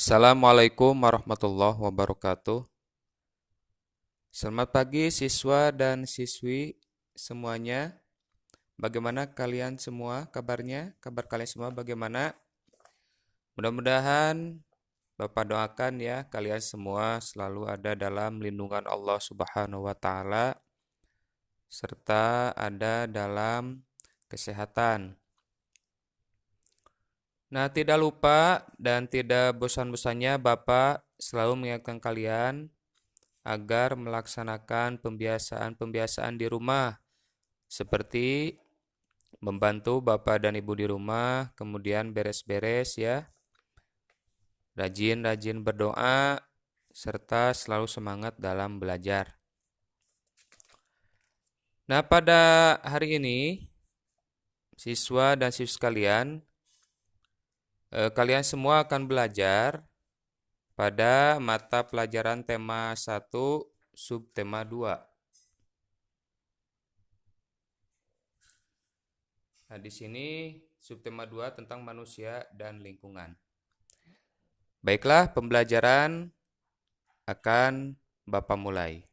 Assalamualaikum warahmatullahi wabarakatuh. Selamat pagi siswa dan siswi semuanya. Bagaimana kalian semua kabarnya? Kabar kalian semua bagaimana? Mudah-mudahan Bapak doakan ya kalian semua selalu ada dalam lindungan Allah Subhanahu wa taala serta ada dalam kesehatan. Nah, tidak lupa dan tidak bosan-bosannya Bapak selalu mengingatkan kalian agar melaksanakan pembiasaan-pembiasaan di rumah seperti membantu Bapak dan Ibu di rumah, kemudian beres-beres ya, rajin-rajin berdoa, serta selalu semangat dalam belajar. Nah, pada hari ini, siswa dan siswi sekalian, kalian semua akan belajar pada mata pelajaran tema 1, subtema 2. Nah, di sini subtema 2 tentang manusia dan lingkungan. Baiklah, pembelajaran akan Bapak mulai.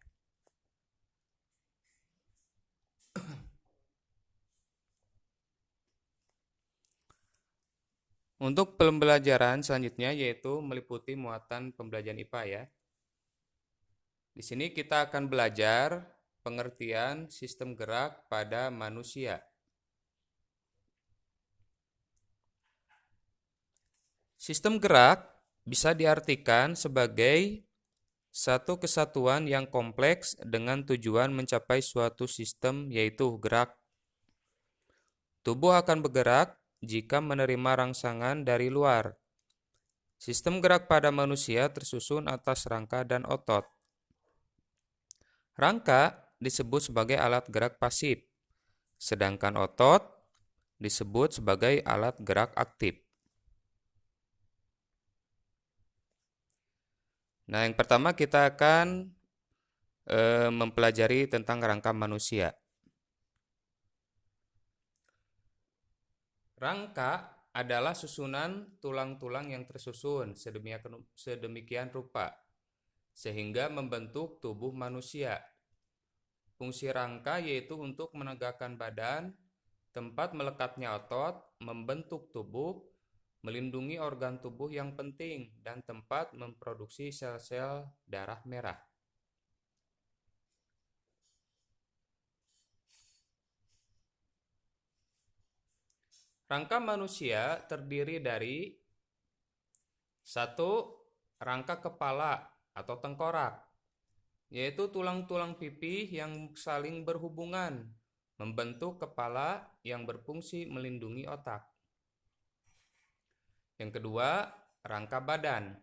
Untuk pembelajaran selanjutnya yaitu meliputi muatan pembelajaran IPA ya. Di sini kita akan belajar pengertian sistem gerak pada manusia. Sistem gerak bisa diartikan sebagai satu kesatuan yang kompleks dengan tujuan mencapai suatu sistem yaitu gerak. Tubuh akan bergerak jika menerima rangsangan dari luar. Sistem gerak pada manusia tersusun atas rangka dan otot. Rangka disebut sebagai alat gerak pasif, sedangkan otot disebut sebagai alat gerak aktif. Nah, yang pertama kita akan mempelajari tentang rangka manusia. Rangka adalah susunan tulang-tulang yang tersusun sedemikian rupa, sehingga membentuk tubuh manusia. Fungsi rangka yaitu untuk menegakkan badan, tempat melekatnya otot, membentuk tubuh, melindungi organ tubuh yang penting, dan tempat memproduksi sel-sel darah merah. Rangka manusia terdiri dari 1. Rangka kepala atau tengkorak, yaitu tulang-tulang pipi yang saling berhubungan, membentuk kepala yang berfungsi melindungi otak. Yang kedua, rangka badan,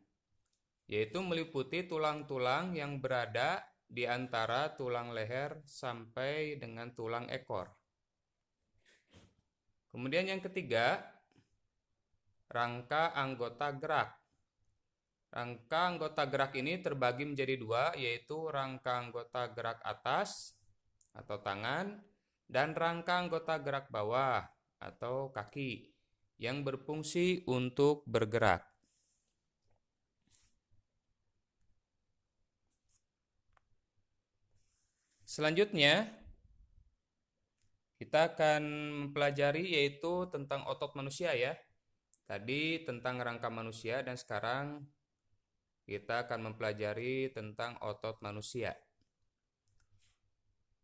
yaitu meliputi tulang-tulang yang berada di antara tulang leher sampai dengan tulang ekor. Kemudian yang ketiga, rangka anggota gerak. Rangka anggota gerak ini terbagi menjadi dua, yaitu rangka anggota gerak atas atau tangan dan rangka anggota gerak bawah atau kaki yang berfungsi untuk bergerak. Selanjutnya, kita akan mempelajari yaitu tentang otot manusia ya. Tadi tentang rangka manusia dan sekarang kita akan mempelajari tentang otot manusia.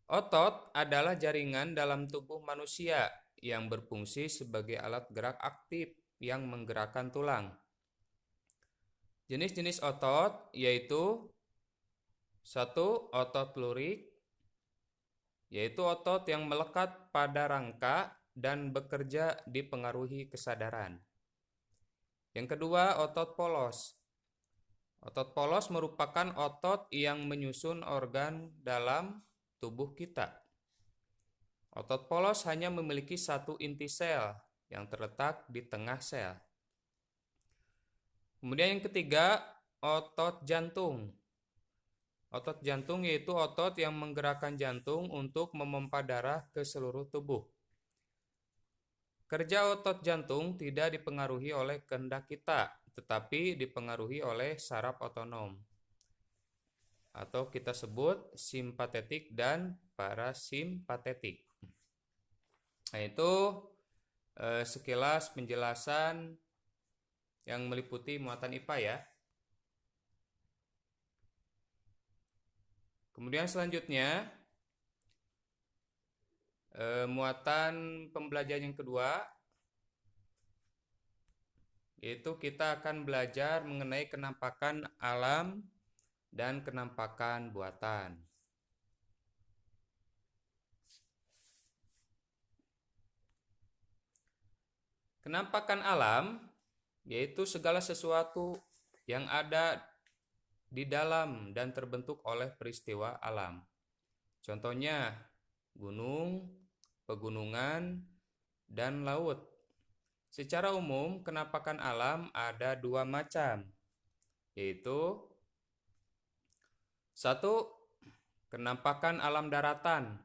Otot adalah jaringan dalam tubuh manusia yang berfungsi sebagai alat gerak aktif yang menggerakkan tulang. Jenis-jenis otot yaitu 1. Otot lurik, yaitu otot yang melekat pada rangka dan bekerja dipengaruhi kesadaran. Yang kedua, otot polos. Otot polos merupakan otot yang menyusun organ dalam tubuh kita. Otot polos hanya memiliki satu inti sel yang terletak di tengah sel. Kemudian yang ketiga, otot jantung. Otot jantung yaitu otot yang menggerakkan jantung untuk memompa darah ke seluruh tubuh. Kerja otot jantung tidak dipengaruhi oleh kehendak kita, tetapi dipengaruhi oleh saraf otonom, atau kita sebut simpatetik dan parasimpatetik. Nah, itu sekilas penjelasan yang meliputi muatan IPA ya. Kemudian selanjutnya muatan pembelajaran yang kedua, yaitu kita akan belajar mengenai kenampakan alam dan kenampakan buatan. Kenampakan alam yaitu segala sesuatu yang ada di dalam dan terbentuk oleh peristiwa alam. Contohnya gunung, pegunungan, dan laut. Secara umum, kenampakan alam ada dua macam, yaitu satu, kenampakan alam daratan,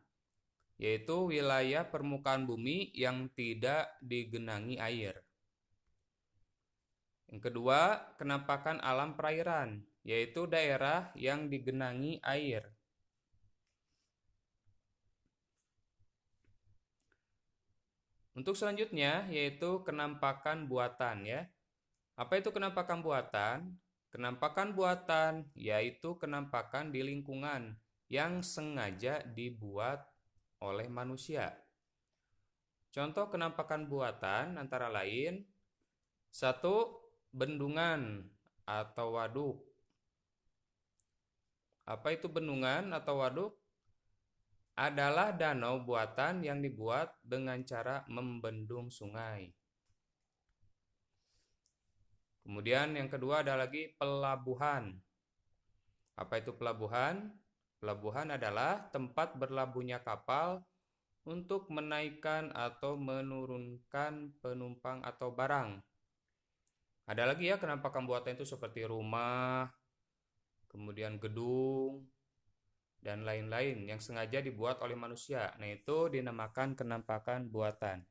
yaitu wilayah permukaan bumi yang tidak digenangi air. Yang kedua, kenampakan alam perairan, yaitu daerah yang digenangi air. Untuk selanjutnya yaitu kenampakan buatan ya. Apa itu kenampakan buatan? Kenampakan buatan yaitu kenampakan di lingkungan yang sengaja dibuat oleh manusia. Contoh kenampakan buatan antara lain, satu, bendungan atau waduk. Apa itu bendungan atau waduk? Adalah danau buatan yang dibuat dengan cara membendung sungai. Kemudian yang kedua ada lagi pelabuhan. Apa itu pelabuhan? Pelabuhan adalah tempat berlabuhnya kapal untuk menaikkan atau menurunkan penumpang atau barang. Ada lagi ya kenampakan buatan itu seperti rumah, kemudian gedung, dan lain-lain yang sengaja dibuat oleh manusia. Nah, itu dinamakan kenampakan buatan.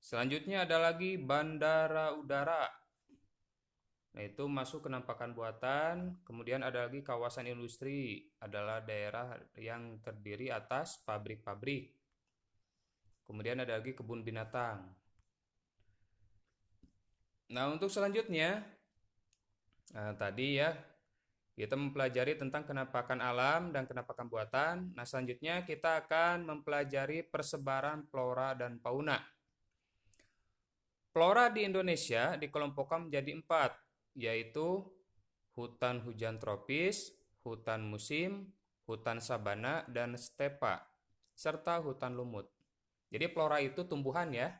Selanjutnya ada lagi bandara udara. Nah, itu masuk kenampakan buatan. Kemudian ada lagi kawasan industri, adalah daerah yang terdiri atas pabrik-pabrik. Kemudian ada lagi kebun binatang. Nah, untuk selanjutnya, tadi ya, kita mempelajari tentang kenampakan alam dan kenampakan buatan. Nah, selanjutnya kita akan mempelajari persebaran flora dan fauna. Flora di Indonesia dikelompokkan menjadi 4, yaitu hutan hujan tropis, hutan musim, hutan sabana, dan stepa, serta hutan lumut. Jadi flora itu tumbuhan ya.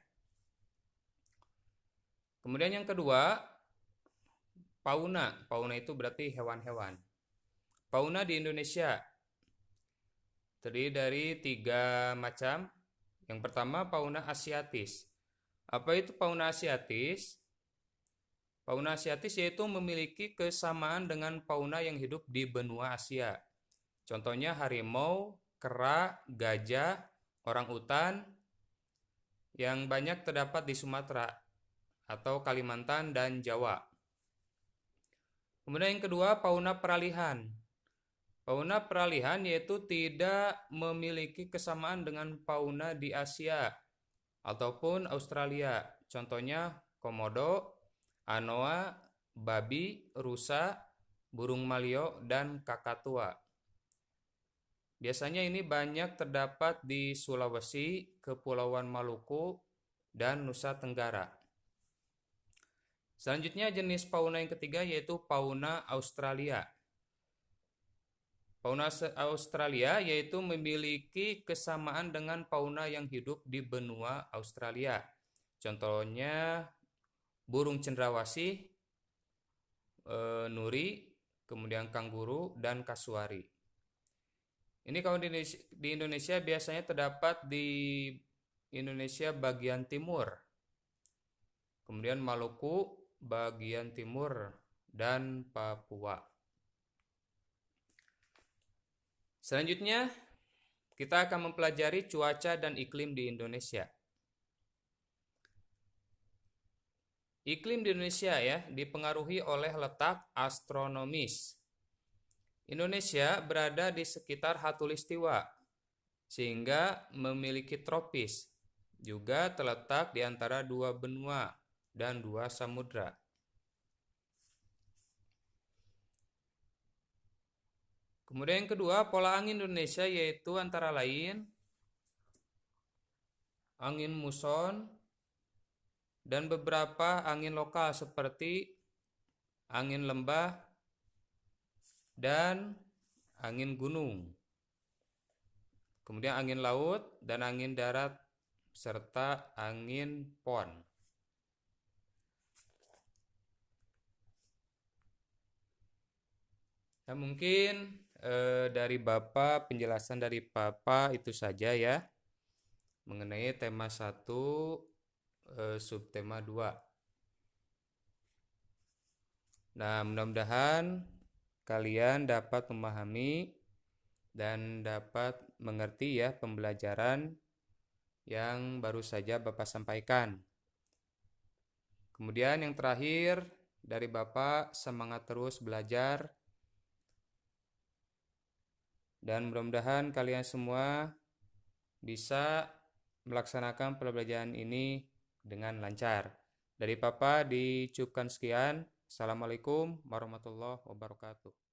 Kemudian yang kedua, fauna. Fauna itu berarti hewan-hewan. Fauna di Indonesia terdiri dari 3 macam. Yang pertama, fauna asiatis. Apa itu fauna asiatis? Fauna asiatis yaitu memiliki kesamaan dengan fauna yang hidup di benua Asia. Contohnya harimau, kera, gajah, orangutan yang banyak terdapat di Sumatera atau Kalimantan dan Jawa. Kemudian yang kedua, fauna peralihan. Fauna peralihan yaitu tidak memiliki kesamaan dengan fauna di Asia ataupun Australia. Contohnya komodo, anoa, babi, rusa, burung malio, dan kakatua. Biasanya ini banyak terdapat di Sulawesi, Kepulauan Maluku, dan Nusa Tenggara. Selanjutnya jenis fauna yang ketiga yaitu fauna Australia. Fauna Australia yaitu memiliki kesamaan dengan fauna yang hidup di benua Australia. Contohnya burung cendrawasih, nuri, kemudian kanguru, dan kasuari. Ini kalau di Indonesia biasanya terdapat di Indonesia bagian timur, kemudian Maluku bagian timur, dan Papua. Selanjutnya, kita akan mempelajari cuaca dan iklim di Indonesia. Iklim di Indonesia ya dipengaruhi oleh letak astronomis. Indonesia berada di sekitar Khatulistiwa, sehingga memiliki tropis. Juga terletak di antara dua benua dan dua samudra. Kemudian yang kedua, pola angin Indonesia yaitu antara lain angin muson dan beberapa angin lokal seperti angin lembah dan angin gunung. Kemudian angin laut dan angin darat serta angin pon. Nah, mungkin dari Bapak, penjelasan dari Bapak itu saja ya mengenai tema 1 subtema 2. Nah, mudah-mudahan kalian dapat memahami dan dapat mengerti ya pembelajaran yang baru saja Bapak sampaikan. Kemudian yang terakhir dari Bapak, semangat terus belajar. Dan mudah-mudahan kalian semua bisa melaksanakan pembelajaran ini dengan lancar. Dari Papa dicukupkan sekian. Assalamualaikum warahmatullahi wabarakatuh.